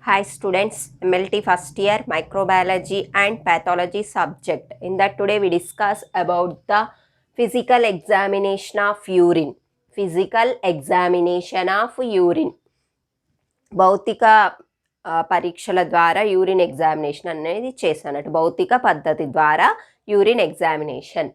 Hi students, MLT first year microbiology and pathology subject. In that today we discuss about the physical examination of urine. Physical examination of urine. భౌతిక పరీక్షల ద్వారా urine examination అనేది చేశానట్టు. భౌతిక పద్ధతి ద్వారా urine examination.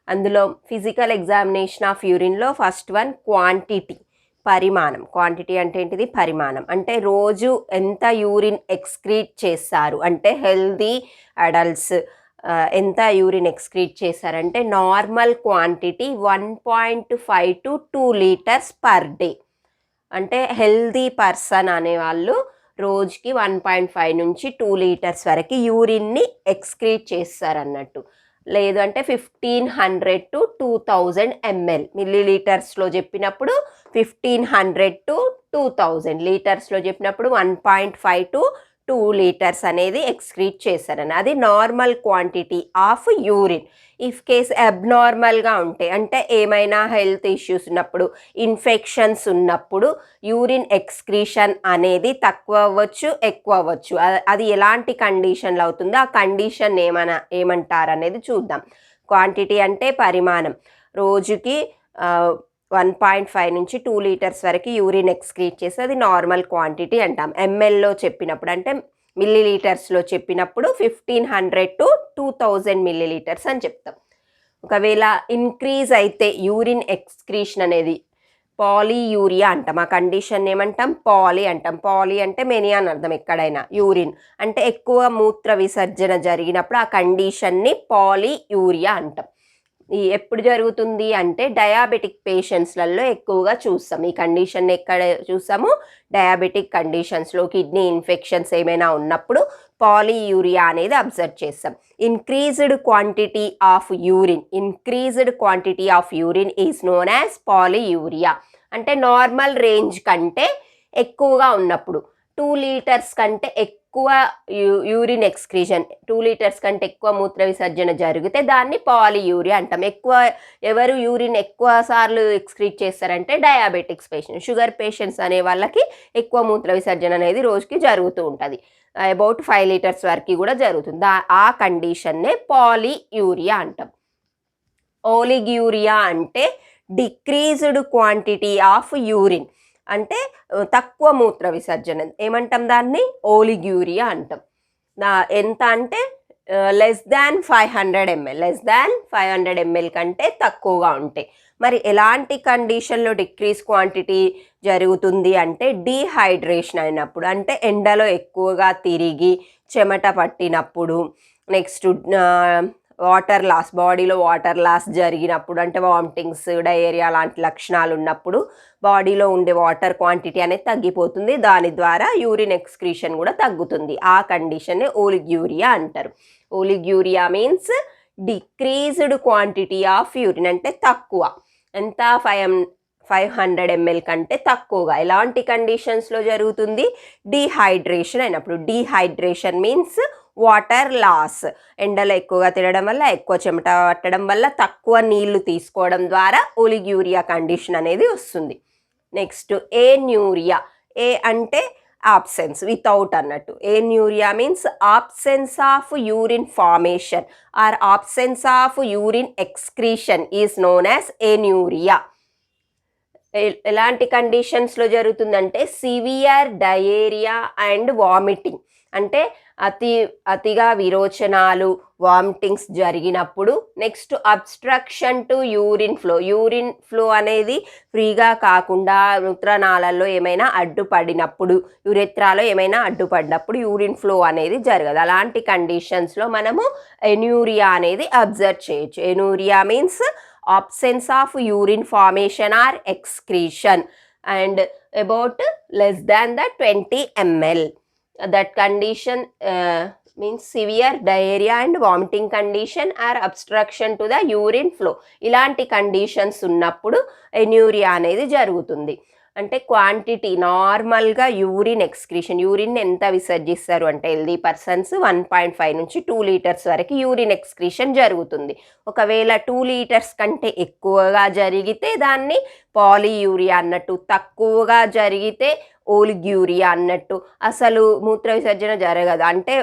అందులో physical examination of యూరిన్లో first one quantity, పరిమాణం. క్వాంటిటీ అంటే ఏంటిది? పరిమాణం. అంటే రోజు ఎంత యూరిన్ ఎక్స్క్రీట్ చేస్తారు అంటే హెల్దీ అడల్ట్స్ ఎంత యూరిన్ ఎక్స్క్రీట్ చేశారంటే normal quantity 1.5 to 2 liters per day. అంటే హెల్దీ పర్సన్ అనేవాళ్ళు రోజుకి 1.5 నుంచి 2 liters వరకు యూరిన్ని ఎక్స్క్రీట్ చేస్తారన్నట్టు. లేదు అంటే 1500 to 2000 ml. మిల్లీలీటర్స్లో చెప్పినప్పుడు 1500 to 2000, లీటర్స్లో చెప్పినప్పుడు 1.5 to 2 liters అనేది ఎక్స్క్రీట్ చేశారని. అది normal quantity of urine. If case అబ్నార్మల్గా ఉంటే అంటే ఏమైనా హెల్త్ ఇష్యూస్ ఉన్నప్పుడు, ఇన్ఫెక్షన్స్ ఉన్నప్పుడు యూరిన్ ఎక్స్క్రీషన్ అనేది తక్కువ అవ్వచ్చు, ఎక్కువ అవ్వచ్చు. అది ఎలాంటి కండిషన్లో అవుతుందో ఆ కండిషన్ ఏమంటారు అనేది చూద్దాం. క్వాంటిటీ అంటే పరిమాణం. రోజుకి 1.5 నుంచి 2 liters వరకు యూరిన్ ఎక్స్క్రీట్ చేసి అది నార్మల్ క్వాంటిటీ అంటాం. ఎంఎల్లో చెప్పినప్పుడు అంటే మిల్లీలీటర్స్లో చెప్పినప్పుడు 1500 to 2000 milliliters అని చెప్తాం. ఒకవేళ ఇంక్రీజ్ అయితే యూరిన్ ఎక్స్క్రీషన్ అనేది పాలీయూరియా అంటాం. ఆ కండిషన్ ఏమంటాం? పాలీ అంటాం. పాలీ అంటే మెనీ అని అర్థం. ఎక్కడైనా యూరిన్ అంటే ఎక్కువ మూత్ర విసర్జన జరిగినప్పుడు ఆ కండిషన్ని పాలీయూరియా అంటాం. ఎప్పుడు జరుగుతుంది అంటే డయాబెటిక్ పేషెంట్స్లలో ఎక్కువగా చూస్తాం ఈ కండిషన్. ఎక్కడ చూస్తాము? డయాబెటిక్ కండిషన్స్లో, కిడ్నీ ఇన్ఫెక్షన్స్ ఏమైనా ఉన్నప్పుడు పాలీయూరియా అనేది అబ్జర్వ్ చేస్తాం. Increased quantity of urine is known as polyuria. అంటే నార్మల్ రేంజ్ కంటే ఎక్కువగా ఉన్నప్పుడు 2 liters కంటే ఎక్కువ యూరిన్ ఎక్స్క్రీషన్, 2 liters కంటే ఎక్కువ మూత్ర విసర్జన జరిగితే దాన్ని పాలీయూరియా అంటాం. ఎవరు యూరిన్ ఎక్కువ సార్లు ఎక్స్క్రీట్ చేస్తారంటే డయాబెటిక్స్ పేషెంట్, షుగర్ పేషెంట్స్ అనే వాళ్ళకి ఎక్కువ మూత్ర విసర్జన అనేది రోజుకి జరుగుతూ ఉంటుంది. అబౌట్ 5 liters వరకు కూడా జరుగుతుంది. ఆ కండిషన్నే పాలీయూరియా అంటాం. ఓలిగ్యూరియా అంటే డిక్రీజ్డ్ క్వాంటిటీ ఆఫ్ యూరిన్, అంటే తక్కువ మూత్ర విసర్జన. ఏమంటాం దాన్ని? ఓలిగ్యూరియా అంటాం. ఎంత అంటే లెస్ దాన్ 500 ml కంటే తక్కువగా ఉంటాయి. మరి ఎలాంటి కండిషన్లో డిక్రీజ్ క్వాంటిటీ జరుగుతుంది అంటే డీహైడ్రేషన్ అయినప్పుడు, అంటే ఎండలో ఎక్కువగా తిరిగి చెమట పట్టినప్పుడు, నెక్స్ట్ వాటర్ లాస్, బాడీలో వాటర్ లాస్ జరిగినప్పుడు, అంటే వామిటింగ్స్, డయేరియా లాంటి లక్షణాలు ఉన్నప్పుడు బాడీలో ఉండే వాటర్ క్వాంటిటీ అనేది తగ్గిపోతుంది. దాని ద్వారా యూరిన్ ఎక్స్క్రీషన్ కూడా తగ్గుతుంది. ఆ కండిషన్ని ఓలిగ్యూరియా అంటారు. Oliguria means decreased quantity of urine, అంటే తక్కువ. ఎంత? 500 ml కంటే తక్కువగా. ఎలాంటి కండిషన్స్లో జరుగుతుంది? డీహైడ్రేషన్ అయినప్పుడు. Dehydration means water loss. ఎండలో ఎక్కువగా తినడం వల్ల, ఎక్కువ చెమట పట్టడం వల్ల, తక్కువ నీళ్లు తీసుకోవడం ద్వారా ఓలిగ్యూరియా కండిషన్ అనేది వస్తుంది. నెక్స్ట్ ఏన్యూరియా. ఏ అంటే ఆబ్సెన్స్, వితౌట్ అన్నట్టు. Anuria means absence of urine formation or absence of urine excretion is known as anuria. ఎలాంటి కండిషన్స్లో జరుగుతుందంటే సివియర్ డయేరియా అండ్ వామిటింగ్, అంటే అతిగా విరోచనాలు, వామిటింగ్స్ జరిగినప్పుడు. Next obstruction to urine flow అనేది ఫ్రీగా కాకుండా మూత్రనాళాల్లో ఏమైనా అడ్డుపడినప్పుడు, యురెత్రాలో ఏమైనా అడ్డుపడినప్పుడు యూరిన్ ఫ్లో అనేది జరగదు. అలాంటి కండిషన్స్లో మనము ఎన్యూరియా అనేది అబ్జర్వ్ చేయొచ్చు. ఎన్యూరియా means absence of urine formation or excretion and about less than the 20 ml. That condition means severe diarrhea and vomiting condition or obstruction to the urine flow. ఇలాంటి కండిషన్స్ ఉన్నప్పుడు ఎన్యూరియా అనేది జరుగుతుంది. అంటే క్వాంటిటీ నార్మల్గా యూరిన్ ఎక్స్క్రీషన్, యూరిన్ ఎంత విసర్జిస్తారు అంటే healthy persons 1.5 నుంచి 2 liters వరకు యూరిన్ ఎక్స్క్రీషన్ జరుగుతుంది. ఒకవేళ 2 liters కంటే ఎక్కువగా జరిగితే దాన్ని పాలీయూరియా అన్నట్టు, తక్కువగా జరిగితే ఓలిగ్యూరియా అన్నట్టు అసలు మూత్ర విసర్జన జరగదు, అంటే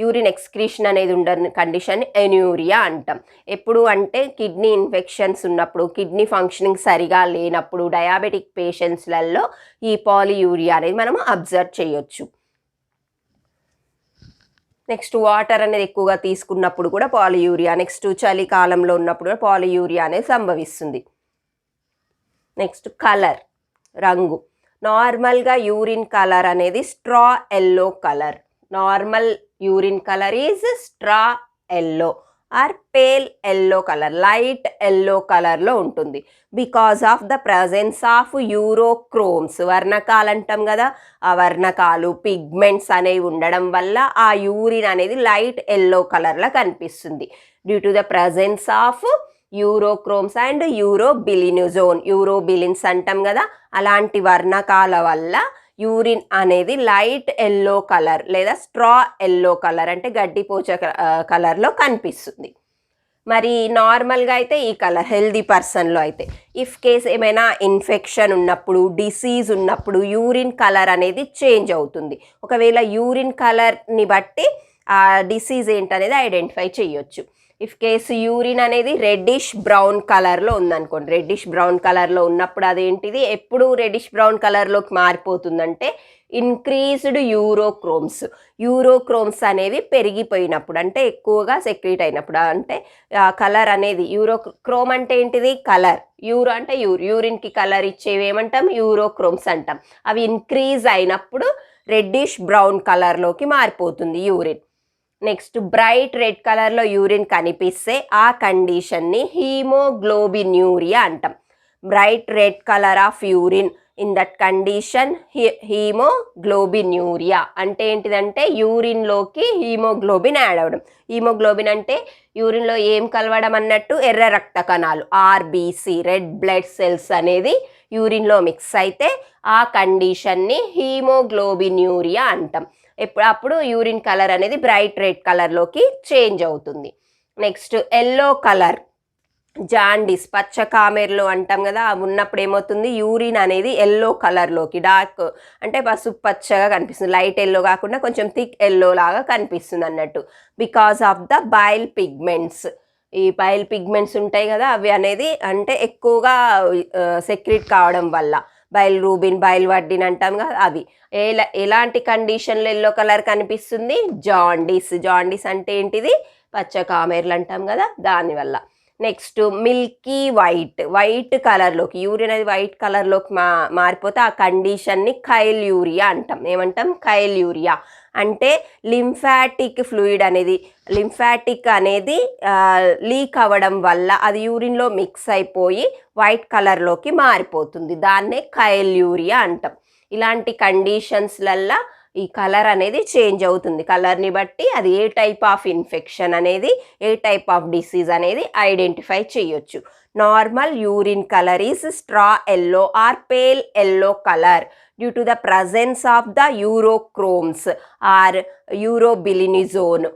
యూరిన్ ఎక్స్క్రీషన్ అనేది ఉండని కండిషన్ ఎన్యూరియా అంటాం. ఎప్పుడు అంటే కిడ్నీ ఇన్ఫెక్షన్స్ ఉన్నప్పుడు, కిడ్నీ ఫంక్షనింగ్ సరిగా లేనప్పుడు డయాబెటిక్ పేషెంట్స్లలో ఈ పాలియూరియా అనేది మనం అబ్జర్వ్ చేయొచ్చు. నెక్స్ట్ వాటర్ అనేది ఎక్కువగా తీసుకున్నప్పుడు కూడా పాలియూరియా, నెక్స్ట్ చలికాలంలో ఉన్నప్పుడు కూడా పాలియూరియా అనేది సంభవిస్తుంది. నెక్స్ట్ కలర్, రంగు. నార్మల్గా యూరిన్ కలర్ అనేది straw yellow colour. Normal urine colour is straw yellow or pale yellow colour, light yellow కలర్లో ఉంటుంది. Because of the presence of urochromes, వర్ణకాలు అంటాం కదా, ఆ వర్ణకాలు పిగ్మెంట్స్ అనేవి ఉండడం వల్ల ఆ యూరిన్ అనేది లైట్ ఎల్లో కలర్లో కనిపిస్తుంది. Due to the presence of urochromes and urobilinogen, urobilins అంటాం కదా, అలాంటి వర్ణకాల వల్ల యూరిన్ అనేది లైట్ ఎల్లో కలర్ లేదా స్ట్రా ఎల్లో కలర్ అంటే గడ్డిపోచ కలర్లో కనిపిస్తుంది. మరి నార్మల్గా అయితే ఈ కలర్ హెల్దీ పర్సన్లో అయితే, ఇఫ్ కేస్ ఏమైనా ఇన్ఫెక్షన్ ఉన్నప్పుడు, డిసీజ్ ఉన్నప్పుడు యూరిన్ కలర్ అనేది చేంజ్ అవుతుంది. ఒకవేళ యూరిన్ కలర్ని బట్టి ఆ డిసీజ్ ఏంటనేది ఐడెంటిఫై చేయొచ్చు. ఇఫ్ కేసు యూరిన్ అనేది రెడ్డిష్ బ్రౌన్ కలర్లో ఉందనుకోండి, రెడ్డిష్ బ్రౌన్ కలర్లో ఉన్నప్పుడు అదేంటిది ఎప్పుడు రెడ్డిష్ బ్రౌన్ కలర్లోకి మారిపోతుందంటే ఇంక్రీజ్డ్ యూరోక్రోమ్స్ అనేవి పెరిగిపోయినప్పుడు, అంటే ఎక్కువగా సెక్రీట్ అయినప్పుడు, అంటే కలర్ అనేది యూరోక్రోమ్ అంటే ఏంటిది కలర్, యూరో అంటే యూరిన్కి కలర్ ఇచ్చేవి ఏమంటాం యూరోక్రోమ్స్ అంటాం. అవి ఇంక్రీజ్ అయినప్పుడు రెడ్డిష్ బ్రౌన్ కలర్లోకి మారిపోతుంది యూరిన్. నెక్స్ట్ బ్రైట్ రెడ్ కలర్లో యూరిన్ కనిపిస్తే ఆ కండిషన్ని హీమోగ్లోబిన్యూరియా అంటాం. Bright red colour of urine, in that condition haemoglobinuria అంటే ఏంటిదంటే యూరిన్లోకి హీమోగ్లోబిన్ యాడ్ అవ్వడం. హీమోగ్లోబిన్ అంటే యూరిన్లో ఏం కలవడం అన్నట్టు, ఎర్ర రక్త కణాలు ఆర్బీసీ, రెడ్ బ్లడ్ సెల్స్ అనేది యూరిన్లో మిక్స్ అయితే ఆ కండిషన్ని హీమోగ్లోబిన్యూరియా అంటాం. అప్పుడు యూరిన్ కలర్ అనేది బ్రైట్ రెడ్ కలర్లోకి చేంజ్ అవుతుంది. నెక్స్ట్ ఎల్లో కలర్, జాండీస్, పచ్చ కామెర్లు అంటాం కదా, అవి ఉన్నప్పుడు ఏమవుతుంది యూరిన్ అనేది ఎల్లో కలర్లోకి, డార్క్ అంటే పసుపు పచ్చగా కనిపిస్తుంది, లైట్ ఎల్లో కాకుండా కొంచెం థిక్ ఎల్లో లాగా కనిపిస్తుంది అన్నట్టు. Because of the bile pigments, ఈ బైల్ పిగ్మెంట్స్ ఉంటాయి కదా, అవి అనేది అంటే ఎక్కువగా సెక్రీట్ కావడం వల్ల, బైల్ రూబిన్, బైల్ వడ్డిన్ అంటాం కదా అవి. ఎలాంటి కండిషన్లో ఎల్లో కలర్ కనిపిస్తుంది, జాండీస్ అంటే ఏంటిది పచ్చ కామెర్లు అంటాం కదా దానివల్ల. నెక్స్ట్ మిల్కీ వైట్ కలర్లోకి, యూరిన్ అనేది వైట్ కలర్లోకి మారిపోతే ఆ కండిషన్ని కైల్యూరియా అంటాం. ఏమంటాం కైల్యూరియా అంటే లింఫాటిక్ ఫ్లూయిడ్ అనేది, లింఫాటిక్ అనేది లీక్ అవ్వడం వల్ల అది యూరిన్లో మిక్స్ అయిపోయి వైట్ కలర్లోకి మారిపోతుంది, దాన్నే కైల్యూరియా అంటాం. ఇలాంటి కండిషన్స్లల్లో ఈ కలర్ అనేది చేంజ్ అవుతుంది. కలర్ని బట్టి అది ఏ టైప్ ఆఫ్ ఇన్ఫెక్షన్ అనేది, ఏ టైప్ ఆఫ్ డిసీజ్ అనేది ఐడెంటిఫై చేయొచ్చు. Normal urine colour is straw yellow or pale yellow colour due to the presence of the urochromes or urobilinogen.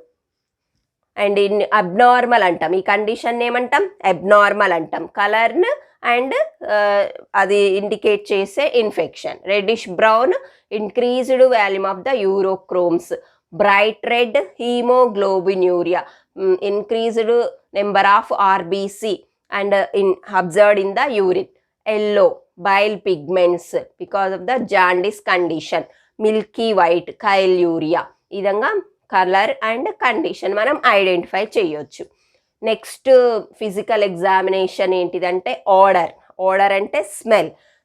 And in abnormal అంటాం, ఈ కండిషన్ ఏమంటాం అబ్నార్మల్ అంటాం. కలర్ను and అది ఇండికేట్ చేసే infection. Reddish brown, increased volume of the urochromes. Bright red, haemoglobinuria, increased number of RBC and observed in the urine. Yellow, bile pigments because of the jaundice condition. Milky white, chyluria. ఈ విధంగా colour and condition మనం identify చేయొచ్చు. Next physical examination ఏంటిదంటే odour అంటే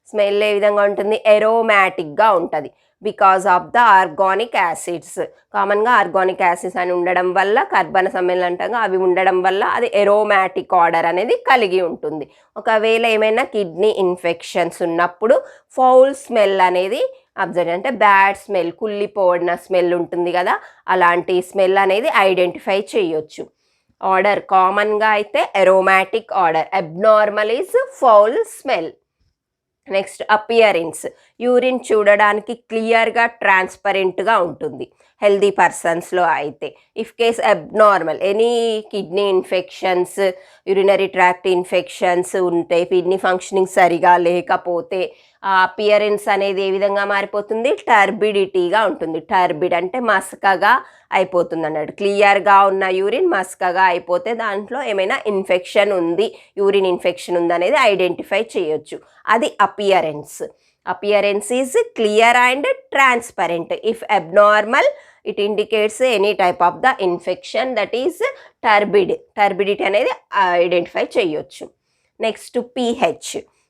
smell ఏ విధంగా ఉంటుంది, ఎరోమాటిక్గా ఉంటుంది. Because of the organic acids, కామన్గా ఆర్గానిక్ యాసిడ్స్ అని ఉండడం వల్ల, కర్బన సమ్మేళనం అంటాగా అవి ఉండడం వల్ల అది ఎరోమాటిక్ ఆర్డర్ అనేది కలిగి ఉంటుంది. ఒకవేళ ఏమైనా కిడ్నీ ఇన్ఫెక్షన్స్ ఉన్నప్పుడు ఫౌల్ స్మెల్ అనేది అబ్జర్వ్, అంటే బ్యాడ్ స్మెల్, కుళ్ళిపోడిన స్మెల్ ఉంటుంది కదా, అలాంటి స్మెల్ అనేది ఐడెంటిఫై చేయొచ్చు. ఆర్డర్ కామన్గా అయితే aromatic order, abnormal is foul smell. Next appearance, urine చూడడానికి క్లియర్గా ట్రాన్స్పరెంట్గా ఉంటుంది హెల్దీ పర్సన్స్లో అయితే. If case abnormal, any kidney infections, urinary tract infections ఉంటే, కిడ్నీ ఫంక్షనింగ్ సరిగా లేకపోతే అపియరెన్స్ అనేది ఏ విధంగా మారిపోతుంది, టర్బిడిటీగా ఉంటుంది. టర్బిడ్ అంటే మసకగా అయిపోతుంది అన్నట్టు. క్లియర్గా ఉన్న యూరిన్ మసకగా అయిపోతే దాంట్లో ఏమైనా ఇన్ఫెక్షన్ ఉంది, యూరిన్ ఇన్ఫెక్షన్ ఉంది అనేది ఐడెంటిఫై చేయొచ్చు. అది appearance. Appearance is clear and transparent. If abnormal it indicates any type of the infection, that is turbidity అనేది ఐడెంటిఫై చేయొచ్చు. నెక్స్ట్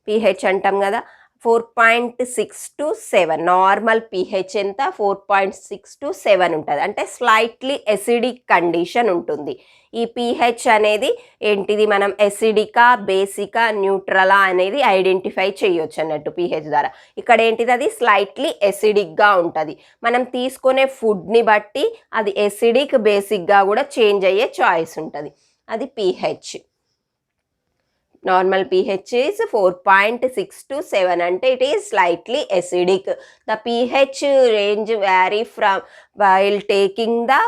pH అంటాం కదా, 4.6 to 7. నార్మల్ pH ఎంత, 4.6 to 7 ఉంటుంది. అంటే స్లైట్లీ ఎసిడిక్ కండిషన్ ఉంటుంది. ఈ pH అనేది ఏంటిది, మనం ఎసిడికా, బేసికా, న్యూట్రలా అనేది ఐడెంటిఫై చేయొచ్చు అన్నట్టు pH ద్వారా. ఇక్కడ ఏంటిది, అది స్లైట్లీ ఎసిడిక్గా ఉంటుంది. మనం తీసుకునే ఫుడ్ని బట్టి అది ఎసిడిక్, బేసిక్గా కూడా చేంజ్ అయ్యే చాయిస్ ఉంటుంది. అది pH. Normal pH is 4.6 to 7 అంటే it is slightly acidic. The pH range vary from while taking the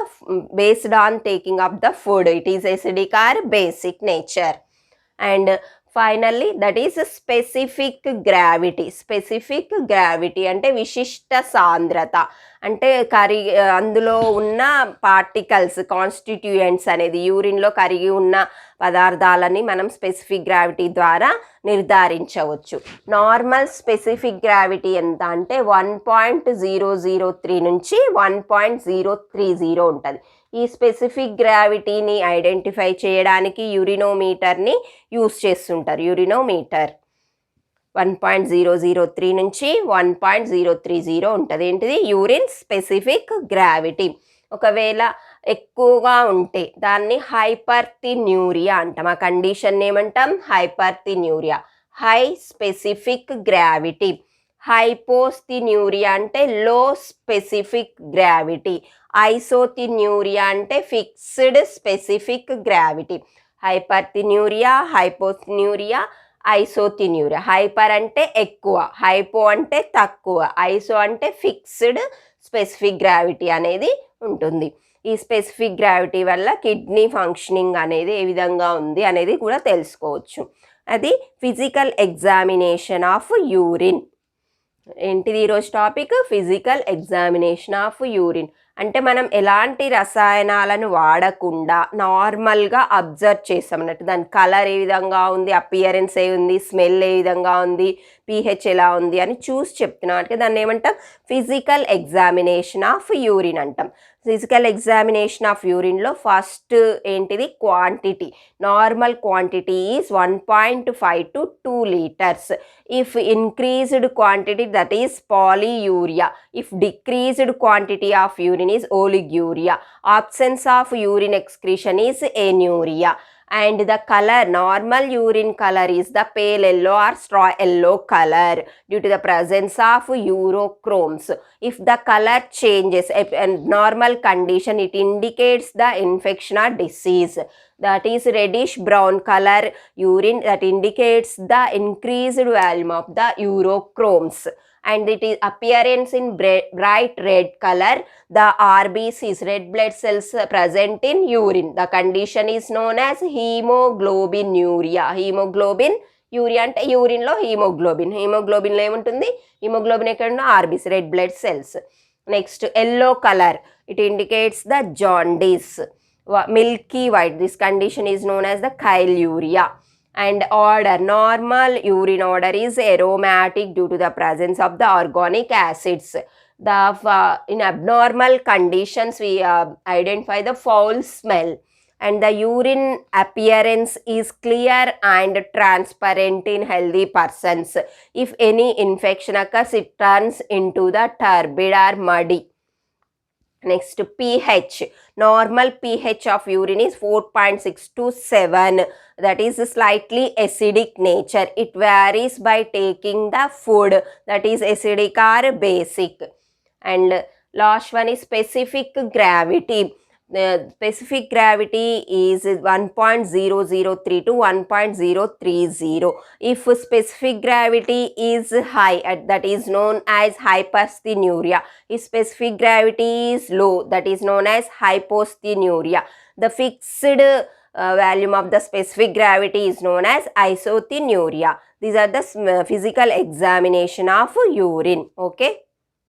based on taking up the food. It is acidic or basic nature. And finally that is specific gravity. Specific gravity అంటే విశిష్ట సాంద్రత. అంటే అందులో ఉన్న particles, constituents అనేది యూరిన్లో కరిగి ఉన్న పదార్థాలని మనం స్పెసిఫిక్ గ్రావిటీ ద్వారా నిర్ధారించవచ్చు. నార్మల్ స్పెసిఫిక్ గ్రావిటీ ఎంత అంటే 1.003 నుంచి 1.030 ఉంటుంది. ఈ స్పెసిఫిక్ గ్రావిటీని ఐడెంటిఫై చేయడానికి యూరినోమీటర్ని యూస్ చేస్తుంటారు. యూరినోమీటర్ 1.003 నుంచి 1.030 ఉంటుంది. ఏంటిది, యూరిన్ స్పెసిఫిక్ గ్రావిటీ. ఒకవేళ ఎక్కువగా ఉంటే దాన్ని హైపర్థిన్యూరియా అంటాం. ఆ కండిషన్ ఏమంటాం, hypersthenuria. High specific gravity. Hyposthenuria అంటే లో స్పెసిఫిక్ గ్రావిటీ. ఐసోథిన్యూరియా అంటే fixed specific gravity. Hypersthenuria, hyposthenuria, isosthenuria. Hyper అంటే ఎక్కువ, హైపో అంటే తక్కువ, ఐసో అంటే ఫిక్స్డ్ స్పెసిఫిక్ గ్రావిటీ అనేది ఉంటుంది. ఈ స్పెసిఫిక్ గ్రావిటీ వల్ల కిడ్నీ ఫంక్షనింగ్ అనేది ఏ విధంగా ఉంది అనేది కూడా తెలుసుకోవచ్చు. అది ఫిజికల్ ఎగ్జామినేషన్ ఆఫ్ యూరిన్. ఏంటిది ఈరోజు topic, physical examination of urine. అంటే మనం ఎలాంటి రసాయనాలను వాడకుండా నార్మల్గా అబ్జర్వ్ చేస్తాం అన్నట్టు. దాని కలర్ ఏ విధంగా ఉంది, అపియరెన్స్ ఏ ఉంది, స్మెల్ ఏ విధంగా ఉంది, pH ఎలా ఉంది అని చూసి చెప్తున్నాం. అంటే దాన్ని ఏమంటాం, ఫిజికల్ ఎగ్జామినేషన్ ఆఫ్ యూరిన్ అంటాం. ఫిజికల్ ఎగ్జామినేషన్ ఆఫ్ యూరిన్లో ఫస్ట్ ఏంటిది, quantity. Normal quantity is 1.5 to 2 liters. If increased quantity, that is polyuria. If decreased quantity of urine is oliguria. Absence of urine excretion is anuria. And the color, normal urine color is the pale yellow or straw yellow color due to the presence of urochromes. If the color changes in normal condition, it indicates the infection or disease. That is reddish brown color urine, that indicates the increased volume of the urochromes. And it is appearance in bright red color, the RBCs, red blood cells present in urine. The condition is known as hemoglobinuria. Hemoglobinuria అంటే యూరిన్లో haemoglobin. హీమోగ్లోబిన్లో ఏముంటుంది, haemoglobin ఎక్కడ, RBC, red blood cells. Next yellow colour, it indicates the jaundice. Milky white, this condition is known as the chyluria. And odor, normal urine odor is aromatic due to the presence of the organic acids. In abnormal conditions we identify the foul smell, and the urine appearance is clear and transparent in healthy persons. If any infection occurs, it turns into the turbid or muddy. Next, pH. Normal pH of urine is 4.6 to 7. That is slightly acidic nature. It varies by taking the food, that is acidic or basic. And last one is specific gravity. The specific gravity is 1.003 to 1.030. If specific gravity is high, that is known as hypersthenuria. If specific gravity is low, that is known as hyposthenuria. The fixed Volume of the specific gravity is known as isotonuria. These are the physical examination of urine. Okay.